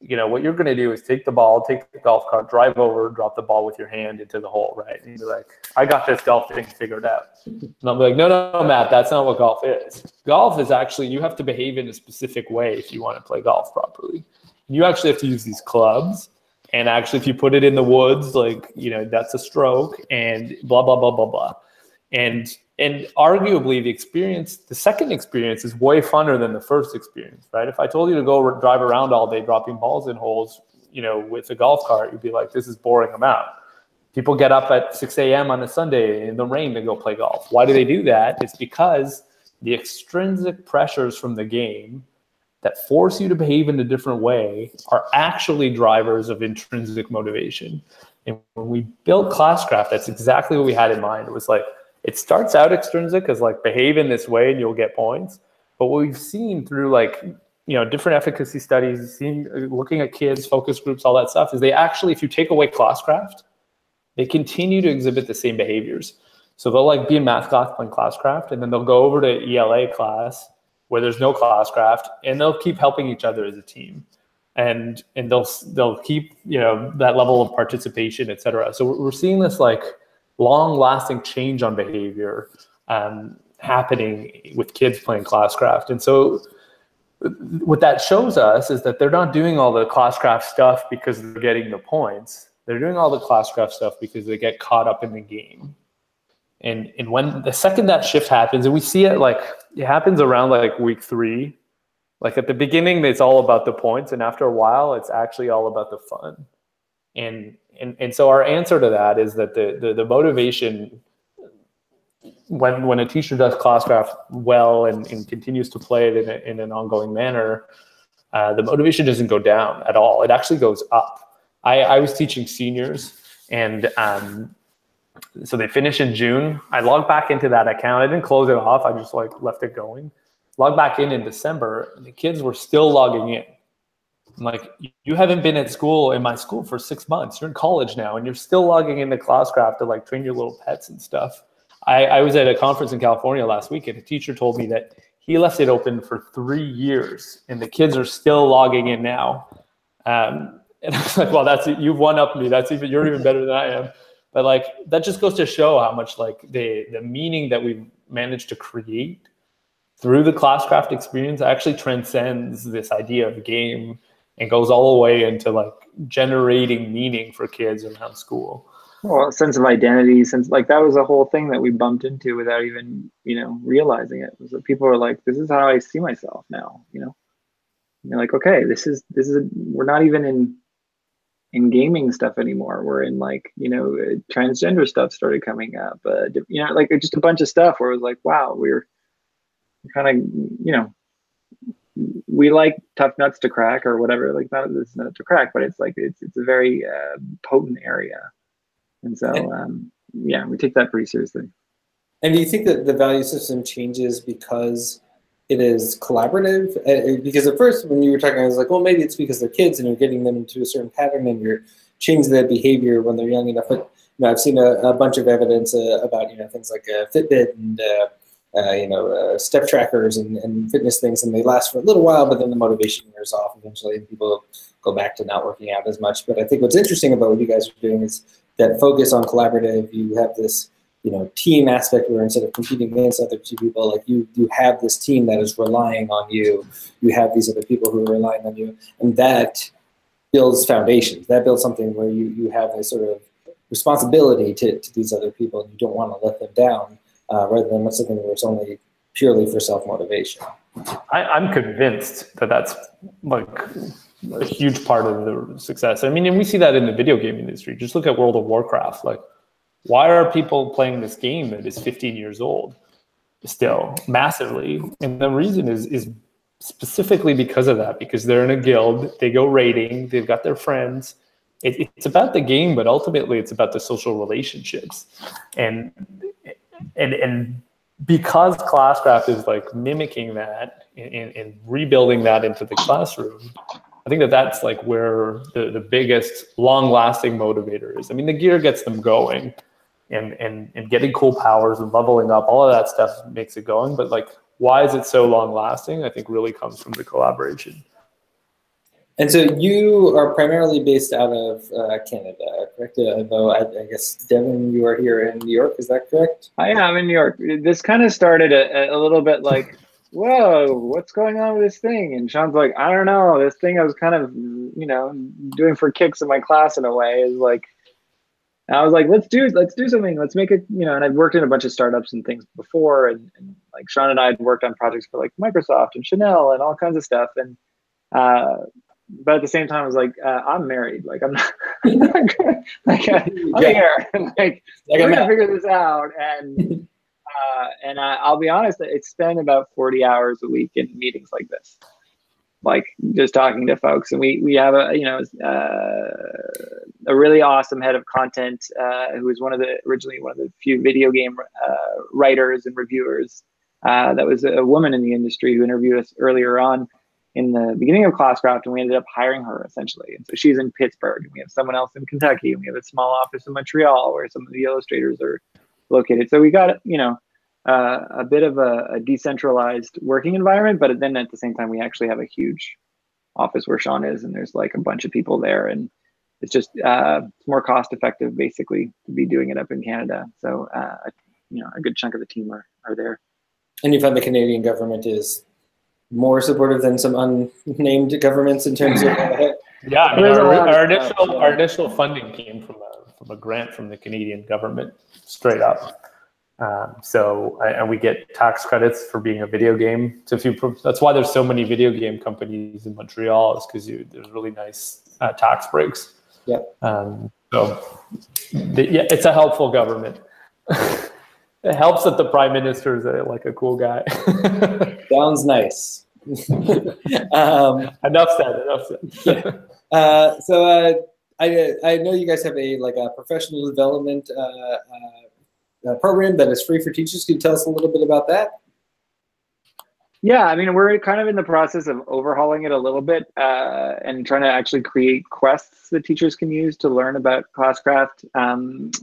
what you're going to do is take the ball, take the golf cart, drive over, drop the ball with your hand into the hole, right? And you're like, I got this golf thing figured out. And I'll be like, no, Matt, that's not what golf is. Golf is actually, you have to behave in a specific way if you want to play golf properly. You actually have to use these clubs. And actually, if you put it in the woods, that's a stroke and blah, blah, blah, blah, blah. And arguably the second experience is way funner than the first experience, right? If I told you to go drive around all day dropping balls in holes, with a golf cart, you'd be like, this is boring them out. People get up at 6 a.m. on a Sunday in the rain to go play golf. Why do they do that? It's because the extrinsic pressures from the game that force you to behave in a different way are actually drivers of intrinsic motivation. And when we built Classcraft, that's exactly what we had in mind. It was like, it starts out extrinsic as behave in this way and you'll get points. But what we've seen through different efficacy studies, looking at kids, focus groups, all that stuff, is they actually, if you take away Classcraft, they continue to exhibit the same behaviors. So they'll be in math class playing Classcraft, and then they'll go over to ELA class where there's no Classcraft, and they'll keep helping each other as a team. And they'll keep, that level of participation, et cetera. So we're seeing this long-lasting change on behavior happening with kids playing Classcraft. And so what that shows us is that they're not doing all the Classcraft stuff because they're getting the points. They're doing all the Classcraft stuff because they get caught up in the game. And when the second that shift happens, and we see it it happens around week 3. At the beginning, it's all about the points, and after a while, it's actually all about the fun. And so our answer to that is that the motivation, when a teacher does Classcraft well and continues to play it in an ongoing manner, the motivation doesn't go down at all. It actually goes up. I was teaching seniors, and so they finish in June. I logged back into that account. I didn't close it off. I just left it going. Logged back in December, and the kids were still logging in. I'm like, you haven't been at school, in my school, for 6 months. You're in college now, and you're still logging into Classcraft to train your little pets and stuff. I was at a conference in California last week, and a teacher told me that he left it open for 3 years, and the kids are still logging in now. And I was like, well, you've one up me. You're even better than I am. But that just goes to show how much the meaning that we've managed to create through the Classcraft experience actually transcends this idea of game and goes all the way into generating meaning for kids around school. Well, a sense of identity, that was a whole thing that we bumped into without even, realizing it. Was that people are like, this is how I see myself now, And you're like, okay, we're not even in gaming stuff anymore. We're in transgender stuff started coming up, just a bunch of stuff where it was like, wow, we're kind of, we like tough nuts to crack or whatever, not this nut to crack, but it's it's a very potent area. And so, we take that pretty seriously. And do you think that the value system changes because it is collaborative? Because at first, when you were talking, I was like, well, maybe it's because they're kids and you're getting them into a certain pattern and you're changing their behavior when they're young enough. But I've seen a bunch of evidence about things like Fitbit and step trackers and fitness things, and they last for a little while, but then the motivation wears off eventually, and people go back to not working out as much. But I think what's interesting about what you guys are doing is that focus on collaborative. You have this team aspect where instead of competing against other two people, you have this team that is relying on you. You have these other people who are relying on you, and that builds foundations. That builds something where you have a sort of responsibility to these other people, and you don't want to let them down, rather than something where it's only purely for self-motivation. I'm convinced that that's a huge part of the success. I mean, and we see that in the video game industry. Just look at World of Warcraft. Why are people playing this game that is 15 years old still massively? And the reason is specifically because of that, because they're in a guild, they go raiding, they've got their friends. It's about the game, but ultimately it's about the social relationships. And because Classcraft is like mimicking that and rebuilding that into the classroom, I think that that's like where the biggest long-lasting motivator is. I mean, the gear gets them going, and getting cool powers and leveling up, all of that stuff makes it going. But like, why is it so long-lasting? I think really comes from the collaboration. And so you are primarily based out of Canada, correct? Though I guess, Devin, you are here in New York, is that correct? I am in New York. This kind of started a little bit like, whoa, what's going on with this thing? And Sean's like, I don't know, this thing I was kind of, you know, doing for kicks in my class in a way is like, and I was like, let's do something, let's make it, you know, and I'd worked in a bunch of startups and things before, and like Sean and I had worked on projects for like Microsoft and Chanel and all kinds of stuff. And but at the same time, I was like, I'm married. Like, I'm not, I'm here. Like, we're gonna figure this out. And I'll be honest, it's spent about 40 hours a week in meetings like this, like just talking to folks. And we have a, you know, a really awesome head of content who was originally one of the few video game writers and reviewers. That was a woman in the industry who interviewed us earlier on in the beginning of Classcraft, and we ended up hiring her essentially. And so she's in Pittsburgh, and we have someone else in Kentucky, and we have a small office in Montreal where some of the illustrators are located. So we got, you know, a bit of a decentralized working environment, but then at the same time, we actually have a huge office where Sean is, and there's like a bunch of people there, and it's just it's more cost effective basically to be doing it up in Canada. So you know, a good chunk of the team are there. And you find the Canadian government is more supportive than some unnamed governments in terms of yeah, I mean, our initial funding came from a grant from the Canadian government, straight up. And we get tax credits for being a video game. So that's why there's so many video game companies in Montreal, is because there's really nice tax breaks. Yeah. Yeah, it's a helpful government. It helps that the prime minister is like a cool guy. Sounds nice. Enough said. Yeah. So I know you guys have a professional development program that is free for teachers. Can you tell us a little bit about that? Yeah, I mean, we're kind of in the process of overhauling it a little bit and trying to actually create quests that teachers can use to learn about Classcraft.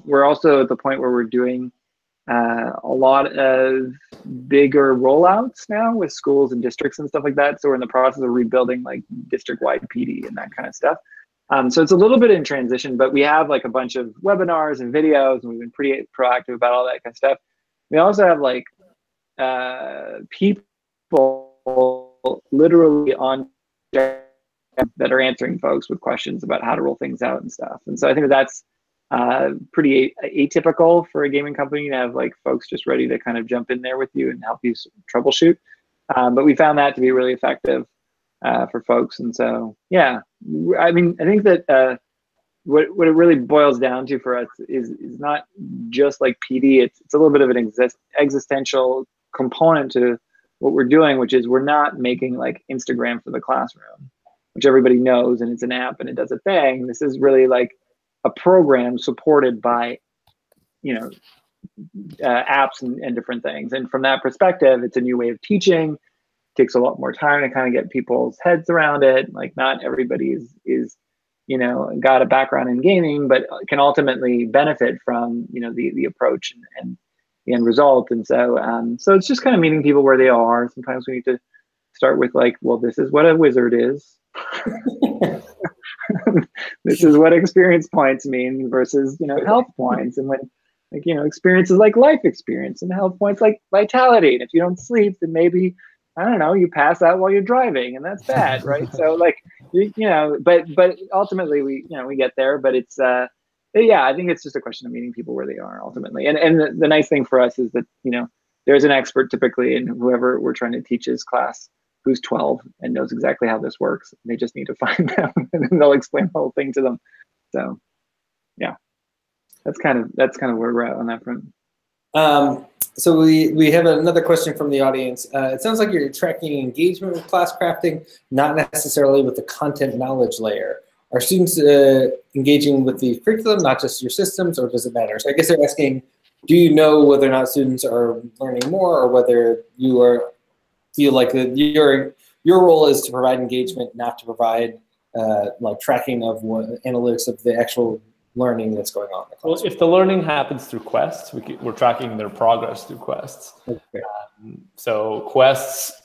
We're also at the point where we're doing a lot of bigger rollouts now with schools and districts and stuff like that. So we're in the process of rebuilding like district-wide PD and that kind of stuff. So it's a little bit in transition, but we have like a bunch of webinars and videos, and we've been pretty proactive about all that kind of stuff. We also have like people literally on that are answering folks with questions about how to roll things out and stuff. And so I think that's pretty atypical for a gaming company to have like folks just ready to kind of jump in there with you and help you troubleshoot. But we found that to be really effective for folks. And so, yeah, I mean, I think that what it really boils down to for us is not just like PD. It's a little bit of an existential component to what we're doing, which is we're not making like Instagram for the classroom, which everybody knows, and it's an app and it does a thing. This is really like a program supported by, you know, apps and different things. And from that perspective, it's a new way of teaching. It takes a lot more time to kind of get people's heads around it. Like, not everybody is you know, got a background in gaming, but can ultimately benefit from, you know, the approach and the end result. And so so it's just kind of meeting people where they are. Sometimes we need to start with like, well, this is what a wizard is. This is what experience points mean versus, you know, health points. And when, like, you know, experience is like life experience, and health points like vitality. And if you don't sleep, then maybe, I don't know, you pass out while you're driving, and that's bad, right? So like, you know, but ultimately we get there. But it's yeah, I think it's just a question of meeting people where they are ultimately. And the nice thing for us is that, you know, there's an expert typically in whoever we're trying to teach his class who's 12 and knows exactly how this works. They just need to find them, and then they'll explain the whole thing to them. So yeah, that's kind of where we're at on that front. So we have another question from the audience. It sounds like you're tracking engagement with class crafting, not necessarily with the content knowledge layer. Are students engaging with the curriculum, not just your systems, or does it matter? So I guess they're asking, do you know whether or not students are learning more, or whether you feel like your role is to provide engagement, not to provide like tracking of analytics of the actual learning that's going on in the classroom? Well, if the learning happens through quests, we're tracking their progress through quests. Okay. So quests,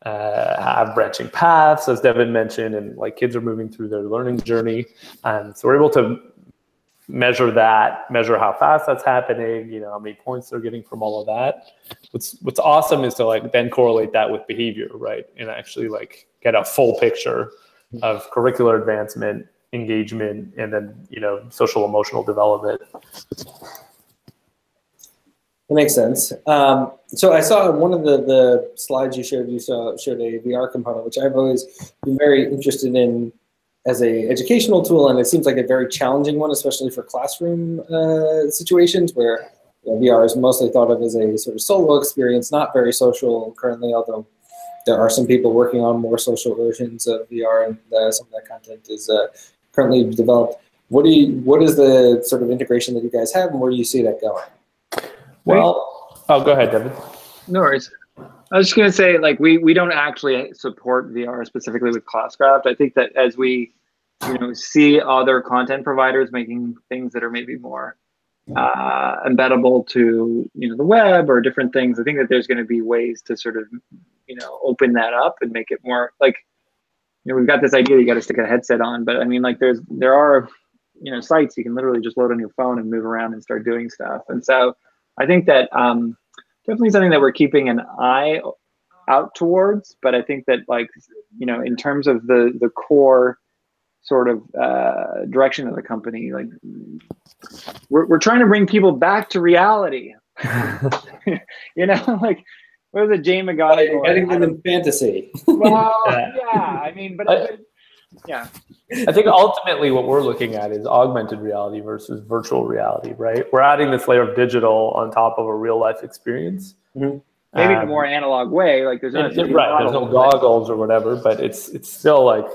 have branching paths, as Devin mentioned, and like kids are moving through their learning journey. And so we're able to measure how fast that's happening, how many points they're getting from all of that. What's awesome is to like then correlate that with behavior, right? And actually like get a full picture of curricular advancement, engagement, and then, social emotional development. That makes sense. So I saw one of the slides you showed a VR component, which I've always been very interested in as a educational tool, and it seems like a very challenging one, especially for classroom situations where VR is mostly thought of as a sort of solo experience, not very social currently, although there are some people working on more social versions of VR, and some of that content is currently developed. What is the sort of integration that you guys have, and where do you see that going? Well, go ahead, Devin. No worries. I was just going to say, like, we don't actually support VR specifically with Classcraft. I think that as we, see other content providers making things that are maybe more embeddable to, the web or different things, I think that there's going to be ways to sort of, open that up and make it more like, we've got this idea you got to stick a headset on, but I mean, like, there are, sites you can literally just load on your phone and move around and start doing stuff. And so I think that definitely something that we're keeping an eye out towards, but I think that, like, in terms of the core sort of direction of the company, like, we're trying to bring people back to reality. Like, what was it, Jane McGonigal? Getting them in fantasy. Well, yeah, I mean, but yeah. I think ultimately what we're looking at is augmented reality versus virtual reality, right? We're adding this layer of digital on top of a real life experience. Mm-hmm. Maybe in a more analog way, like there's there's no goggles or whatever, but it's still like,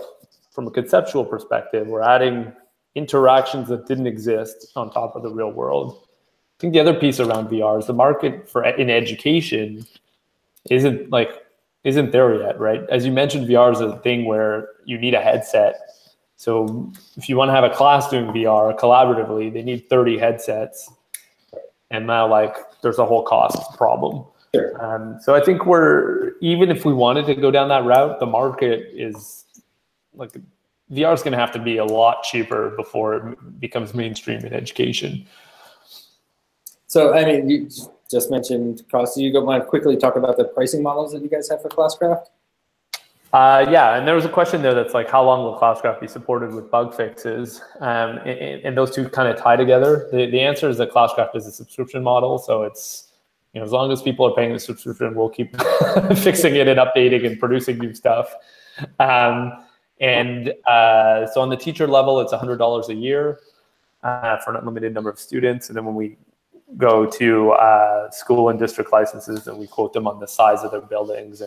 from a conceptual perspective, we're adding interactions that didn't exist on top of the real world. I think the other piece around VR is the market in education isn't there yet, right? As you mentioned, VR is a thing where you need a headset. So if you want to have a class doing VR collaboratively, they need 30 headsets. And now, like, there's a whole cost problem. Sure. So I think even if we wanted to go down that route, the market is like, VR is going to have to be a lot cheaper before it becomes mainstream in education. So, I mean, you just mentioned cost. Do you mind quickly talk about the pricing models that you guys have for Classcraft? Yeah, and there was a question there that's like, how long will Classcraft be supported with bug fixes? And those two kind of tie together. The answer is that Classcraft is a subscription model, so it's, as long as people are paying the subscription, we'll keep fixing it and updating and producing new stuff. So on the teacher level, it's $100 a year for an unlimited number of students, and then when we go to school and district licenses, and we quote them on the size of their buildings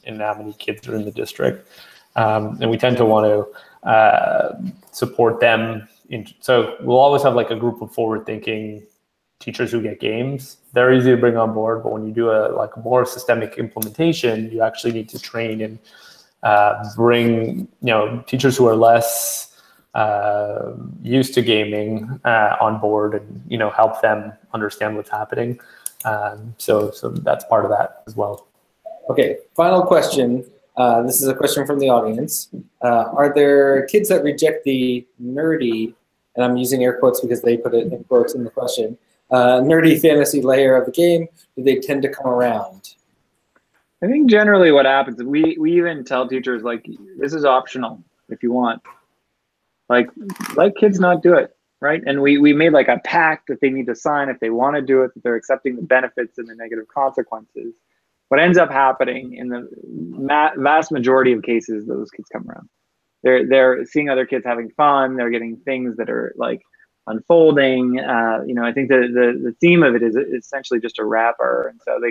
and how many kids are in the district. And we tend to want to support them. So we'll always have like a group of forward-thinking teachers who get games. They're easy to bring on board, but when you do a more systemic implementation, you actually need to train and bring teachers who are less used to gaming on board, and help them understand what's happening. So that's part of that as well. Okay, final question. This is a question from the audience. Are there kids that reject the nerdy, and I'm using air quotes because they put it in quotes in the question, nerdy fantasy layer of the game? Do they tend to come around? I think generally what happens, we even tell teachers, like, this is optional if you want. Like, let kids not do it, right? And we made like a pact that they need to sign if they want to do it, that they're accepting the benefits and the negative consequences. What ends up happening in the vast majority of cases, those kids come around. They're seeing other kids having fun. They're getting things that are like unfolding. I think the theme of it is essentially just a wrapper, and so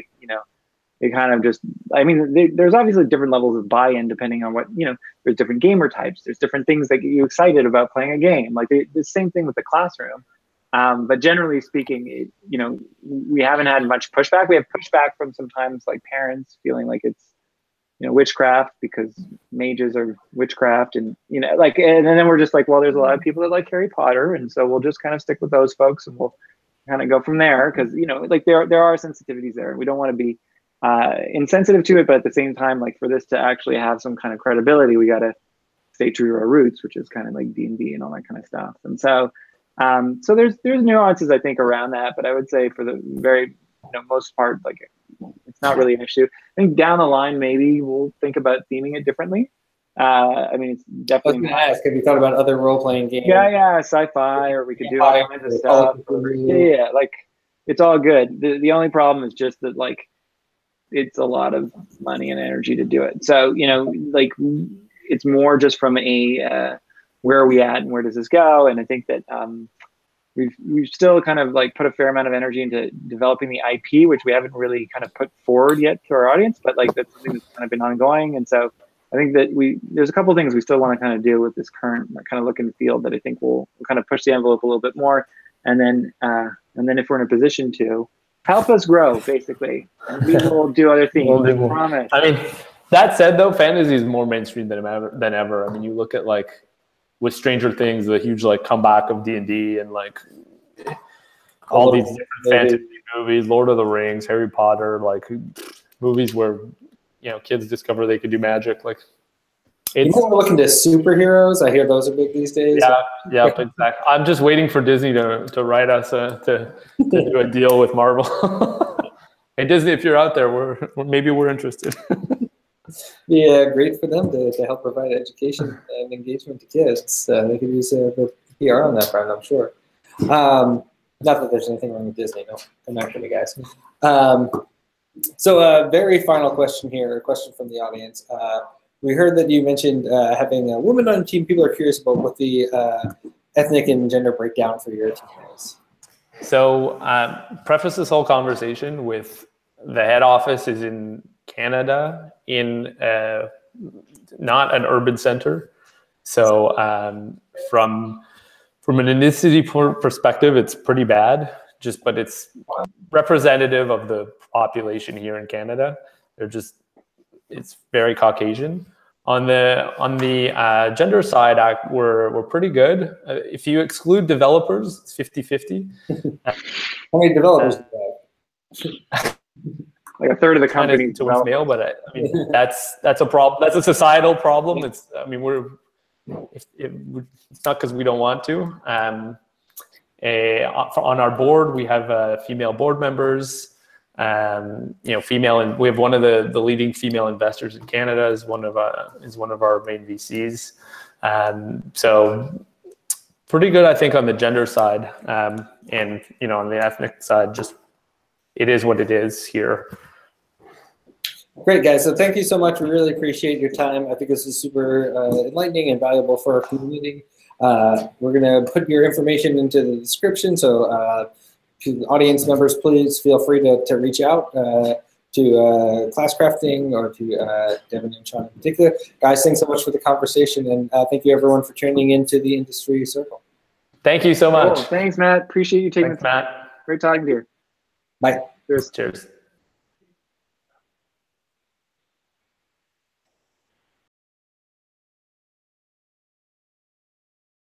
they kind of just, I mean, there's obviously different levels of buy-in depending on what, there's different gamer types. There's different things that get you excited about playing a game. Like the same thing with the classroom. But generally speaking, we haven't had much pushback. We have pushback from sometimes like parents feeling like it's, witchcraft because mages are witchcraft, and and then we're just like, well, there's a lot of people that like Harry Potter, and so we'll just kind of stick with those folks, and we'll kind of go from there, because like there are sensitivities there. We don't want to be insensitive to it, but at the same time, like for this to actually have some kind of credibility, we got to stay true to our roots, which is kind of like D&D and all that kind of stuff. And so so there's nuances, I think, around that, but I would say for the very most part, like it's not really an issue. I think down the line, maybe we'll think about theming it differently. I mean, it's definitely. I was going to ask, have you thought about other role-playing games? Yeah, sci-fi, or we could do all kinds of stuff. Yeah, like it's all good. The only problem is just that, like, it's a lot of money and energy to do it. So like it's more just from a where are we at and where does this go? And I think that we've still kind of like put a fair amount of energy into developing the IP, which we haven't really kind of put forward yet to our audience, but like that's something that's kind of been ongoing. And so I think that there's a couple of things we still want to kind of do with this current kind of look and feel that I think we'll kind of push the envelope a little bit more. And then if we're in a position to help us grow, basically, and we will do other things. I promise. I mean, that said, though, fantasy is more mainstream than ever. I mean, you look at like with Stranger Things, the huge like comeback of D&D, and like all these different fantasy movies, Lord of the Rings, Harry Potter, like movies where kids discover they could do magic. Like people are looking to superheroes. I hear those are big these days. Yeah, exactly. I'm just waiting for Disney to write us to do a deal with Marvel. Hey Disney, if you're out there, maybe we're interested. Yeah, great for them to help provide education and engagement to kids. They could use the PR on that front, I'm sure. Not that there's anything wrong with Disney. No, come after me, guys. So a very final question here, a question from the audience. We heard that you mentioned having a woman on your team. People are curious about what the ethnic and gender breakdown for your team is. So preface this whole conversation with the head office is in Canada, in not an urban center. So from an ethnicity perspective, it's pretty bad. But it's representative of the population here in Canada. It's very Caucasian. On the gender side, we're pretty good. If you exclude developers, it's 50-50. How many developers do you have? Like a third of the company towards male, but I mean that's a problem. That's a societal problem. It's not because we don't want to. On our board, we have female board members. Female, and we have one of the leading female investors in Canada is one of our main VCs. So pretty good, I think, on the gender side, and on the ethnic side, just it is what it is here. Great, guys. So thank you so much. We really appreciate your time. I think this is super enlightening and valuable for our community. We're going to put your information into the description. So to the audience members, please feel free to reach out to Classcrafting or to Devin and Sean in particular. Guys, thanks so much for the conversation. And thank you, everyone, for tuning into the Industry Circle. Thank you so much. Cool. Thanks, Matt. Appreciate you taking the time. Matt. Great talking to you. Bye. Cheers.